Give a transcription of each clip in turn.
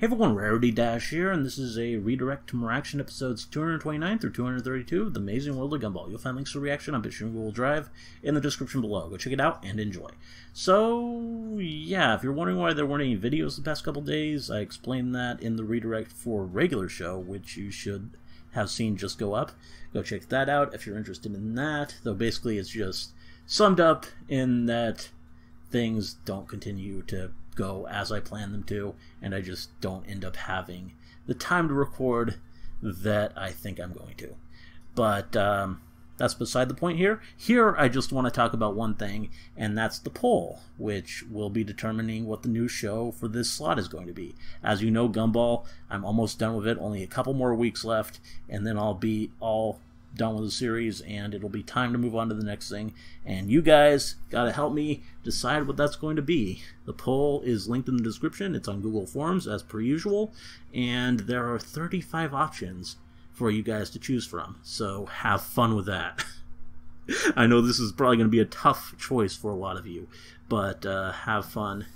Hey everyone, Rarity Dash here, and this is a redirect to more action episodes 229 through 232 of the Amazing World of Gumball. You'll find links to reaction on BitStream Google Drive in the description below. Go check it out and enjoy. So, yeah, if you're wondering why there weren't any videos the past couple days, I explained that in the redirect for regular show, which you should have seen just go up. Go check that out if you're interested in that, though basically it's just summed up in that things don't continue to go as I plan them to, and I just don't end up having the time to record that I think I'm going to. But that's beside the point here. Here I just want to talk about one thing, and that's the poll, which will be determining what the new show for this slot is going to be. As you know, Gumball, I'm almost done with it, only a couple more weeks left, and then I'll be all done with the series, and it'll be time to move on to the next thing. And you guys gotta help me decide what that's going to be. The poll is linked in the description. It's on Google Forms as per usual, and there are 35 options for you guys to choose from, so have fun with that. I know this is probably going to be a tough choice for a lot of you, but have fun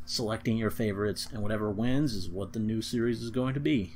selecting your favorites, and whatever wins is what the new series is going to be.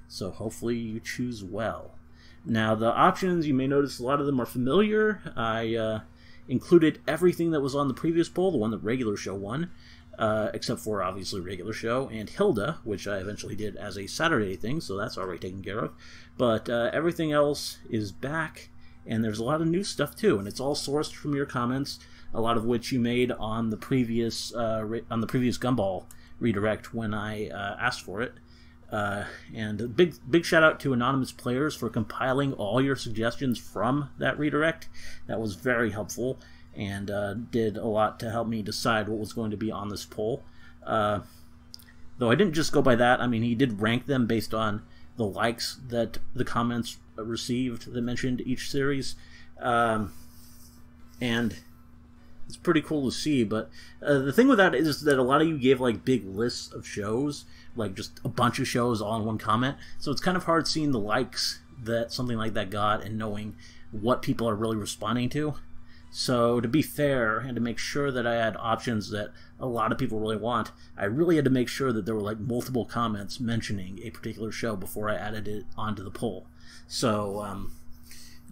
So hopefully you choose well. Now, the options, you may notice a lot of them are familiar. I included everything that was on the previous poll, the one that regular show won, except for, obviously, regular show, and Hilda, which I eventually did as a Saturday thing, so that's already taken care of. But everything else is back, and there's a lot of new stuff, too, and it's all sourced from your comments, a lot of which you made on the previous Gumball redirect when I asked for it. And a big shout out to anonymous players for compiling all your suggestions from that redirect. That was very helpful and did a lot to help me decide what was going to be on this poll. Though I didn't just go by that. I mean, he did rank them based on the likes that the comments received that mentioned each series. And it's pretty cool to see, but the thing with that is that a lot of you gave like big lists of shows, like just a bunch of shows all in one comment, so it's kind of hard seeing the likes that something like that got and knowing what people are really responding to. So to be fair and to make sure that I had options that a lot of people really want, I really had to make sure that there were like multiple comments mentioning a particular show before I added it onto the poll. So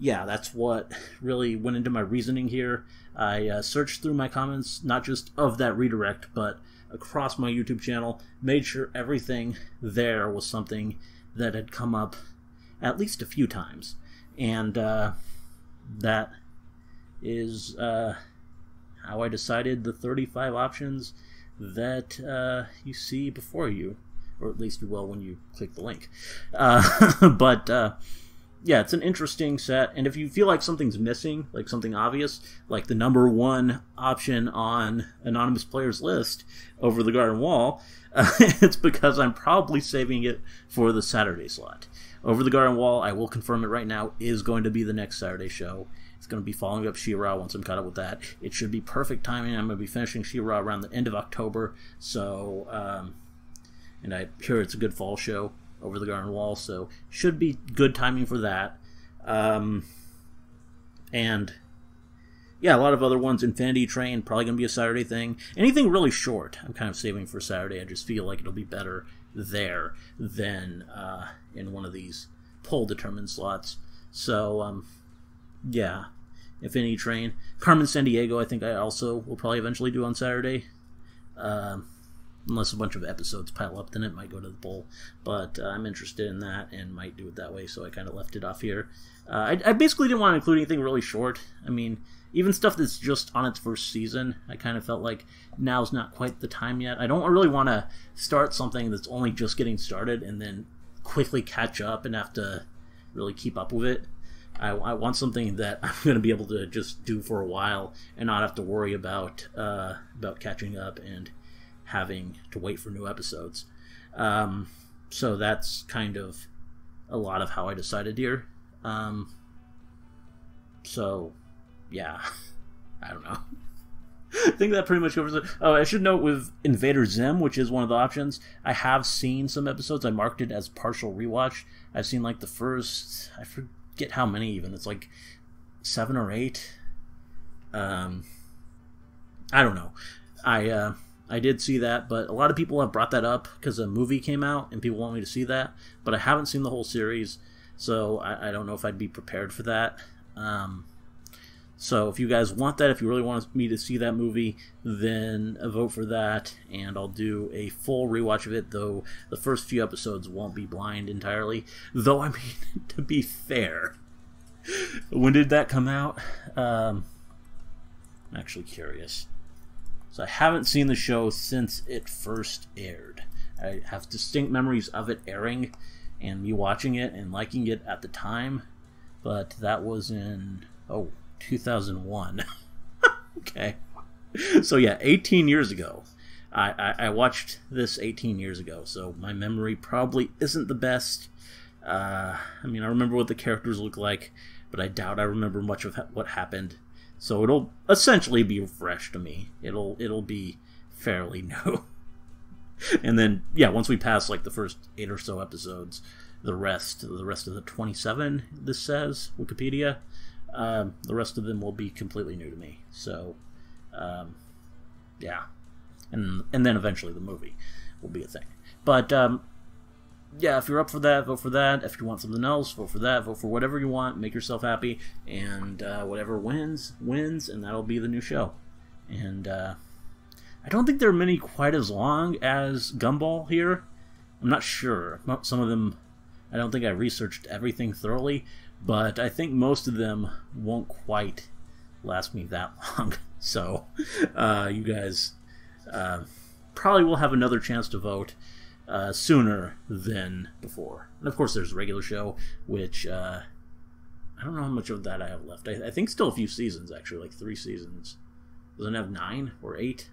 yeah, that's what really went into my reasoning here. I searched through my comments, not just of that redirect, but across my YouTube channel, made sure everything there was something that had come up at least a few times. And that is how I decided the 35 options that you see before you, or at least you will when you click the link. Yeah, it's an interesting set, and if you feel like something's missing, like something obvious, like the #1 option on Anonymous Player's list, Over the Garden Wall, it's because I'm probably saving it for the Saturday slot. Over the Garden Wall, I will confirm it right now, is going to be the next Saturday show. It's going to be following up She-Ra once I'm caught up with that. It should be perfect timing. I'm going to be finishing She-Ra around the end of October, so, and I hear it's a good fall show, Over the Garden Wall, so should be good timing for that. And yeah, a lot of other ones. Infinity Train, probably going to be a Saturday thing. Anything really short, I'm kind of saving for Saturday. I just feel like it'll be better there than in one of these poll-determined slots. So, yeah, Infinity Train. Carmen Sandiego, I think I also will probably eventually do on Saturday. Unless a bunch of episodes pile up, then it might go to the poll. But I'm interested in that and might do it that way, so I kind of left it off here. I basically didn't want to include anything really short. I mean, even stuff that's just on its first season, I kind of felt like now's not quite the time yet. I don't really want to start something that's only just getting started and then quickly catch up and have to really keep up with it. I want something that I'm going to be able to just do for a while and not have to worry about catching up and having to wait for new episodes. So that's kind of a lot of how I decided here. So, yeah, I don't know. I think that pretty much covers it. Oh, I should note with Invader Zim, which is one of the options, I have seen some episodes. I marked it as partial rewatch. I've seen like the first, I forget how many even. It's like 7 or 8. I don't know. I did see that, but a lot of people have brought that up because a movie came out and people want me to see that, but I haven't seen the whole series, so I don't know if I'd be prepared for that. So if you guys want that, if you really want me to see that movie, then vote for that, and I'll do a full rewatch of it, though the first few episodes won't be blind entirely. Though, I mean, to be fair, when did that come out? I'm actually curious. So I haven't seen the show since it first aired. I have distinct memories of it airing and me watching it and liking it at the time, but that was in 2001. Okay, so yeah, 18 years ago. I watched this 18 years ago, so my memory probably isn't the best. I mean, I remember what the characters look like, but I doubt I remember much of what happened. So it'll essentially be fresh to me. It'll be fairly new. And then, yeah, once we pass like the first 8 or so episodes, the rest of the 27, this says, Wikipedia, the rest of them will be completely new to me. So, yeah. And then eventually the movie will be a thing. But, yeah, if you're up for that, vote for that. If you want something else, vote for that. Vote for whatever you want. Make yourself happy. And whatever wins, and that'll be the new show. And I don't think there are many quite as long as Gumball here. I'm not sure. Some of them, I don't think I researched everything thoroughly, but I think most of them won't quite last me that long. So you guys probably will have another chance to vote sooner than before. And of course there's a regular show, which I don't know how much of that I have left. I think still a few seasons, actually, like 3 seasons. Doesn't it have 9 or 8?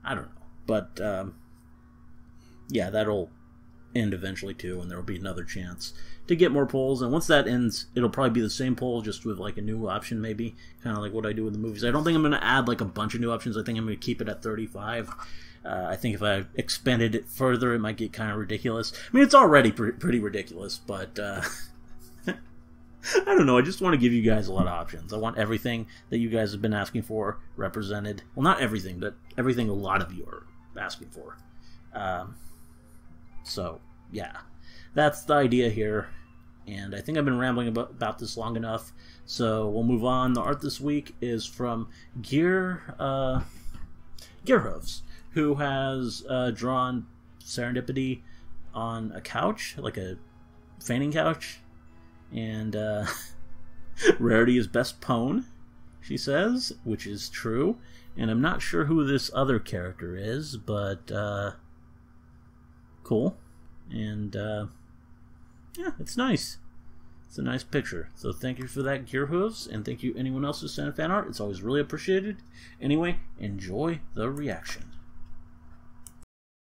I don't know. But yeah, that'll end eventually too, and there will be another chance to get more polls. And once that ends, it'll probably be the same poll, just with like a new option, maybe, kind of like what I do with the movies. I don't think I'm going to add like a bunch of new options. I think I'm going to keep it at 35. I think if I expanded it further, it might get kind of ridiculous. I mean, it's already pretty ridiculous, but I don't know. I just want to give you guys a lot of options. I want everything that you guys have been asking for represented. Well, not everything, but everything a lot of you are asking for. So, yeah. That's the idea here. And I think I've been rambling about this long enough. So we'll move on. The art this week is from Gear Hooves, who has drawn Serendipity on a couch, like a fainting couch. And Rarity is best pwn, she says, which is true. And I'm not sure who this other character is, but cool. And yeah, it's nice. It's a nice picture. So thank you for that, Gear Hooves, and thank you anyone else who sent fan art. It's always really appreciated. Anyway, enjoy the reaction.